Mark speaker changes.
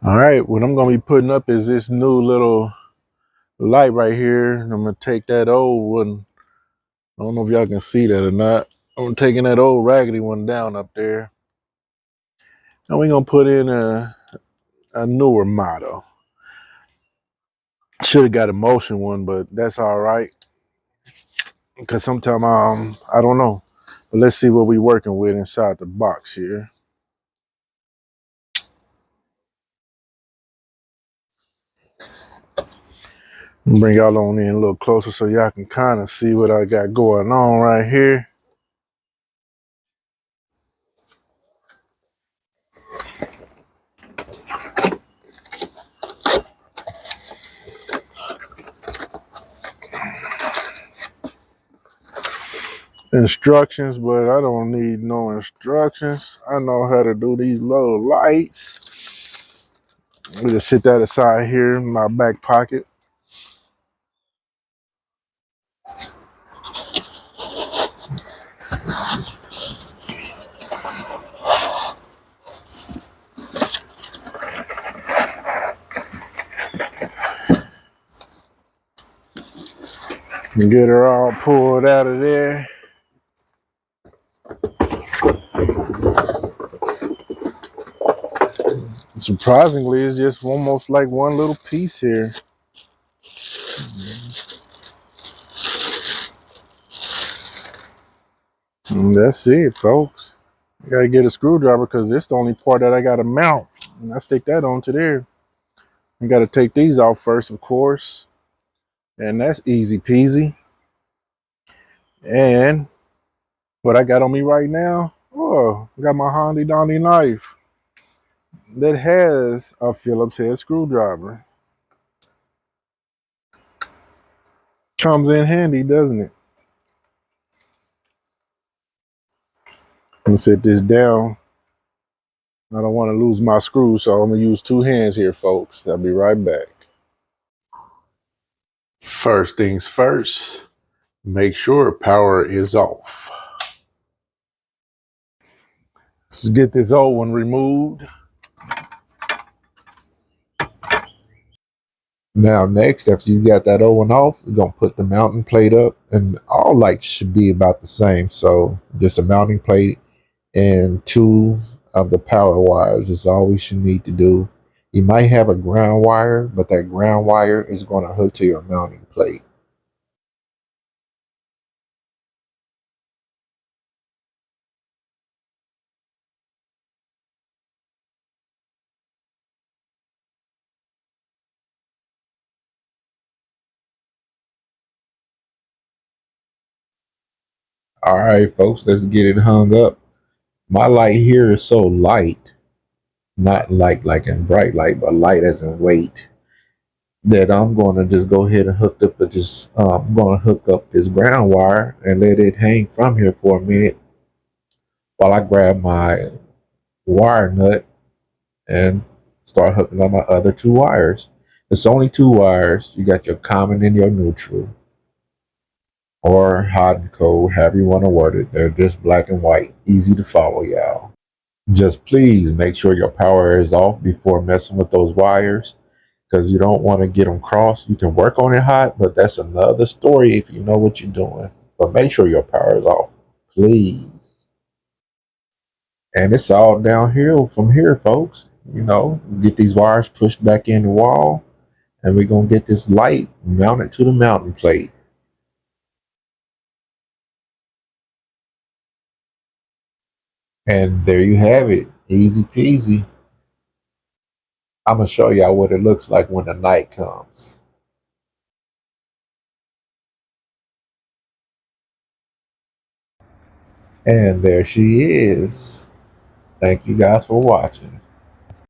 Speaker 1: All right, what I'm gonna be putting up is this new little light right here. And I'm gonna take that old one. I don't know if y'all can see that or not. I'm taking that old raggedy one down up there. And we're gonna put in a newer model. Should have got a motion one, but that's all right. Because sometimes I don't know. But let's see what we're working with inside the box here. Bring y'all on in a little closer so y'all can kind of see what I got going on right here. Instructions, but I don't need no instructions. I know how to do these little lights. We just sit that aside here in my back pocket. And get her all pulled out of there. Surprisingly, it's just almost like one little piece here. And that's it, folks. I gotta get a screwdriver because this is the only part that I gotta mount. And I stick that onto there. I gotta take these off first, of course. And that's easy peasy. And what I got on me right now, oh, I got my handy dandy knife that has a Phillips head screwdriver. Comes in handy, doesn't it? I'm gonna set this down. I don't want to lose my screw, so I'm gonna use two hands here, folks. I'll be right back. First things first, make sure power is off. Let's get this old one removed.
Speaker 2: Now next, after you got that old one off, we're going to put the mounting plate up, and all lights should be about the same. So just a mounting plate and two of the power wires is all we should need to do. You might have a ground wire, but that ground wire is going to hook to your mounting plate. All right, folks, let's get it hung up. My light here is so light, not light like in bright light, but light as in weight, that I'm going to just go ahead and I'm going to hook up this ground wire and let it hang from here for a minute while I grab my wire nut and start hooking on my other two wires. It's only two wires. You got your common and your neutral, or hot and cold, however you want to word it. They're just black and white, easy to follow, y'all. Just please make sure your power is off before messing with those wires, because you don't want to get them crossed. You can work on it hot, but that's another story if you know what you're doing. But make sure your power is off, please. And it's all downhill from here, folks. Get these wires pushed back in the wall, and we're going to get this light mounted to the mounting plate. And there you have it, easy peasy. I'm going to show y'all what it looks like when the night comes. And there she is. Thank you guys for watching.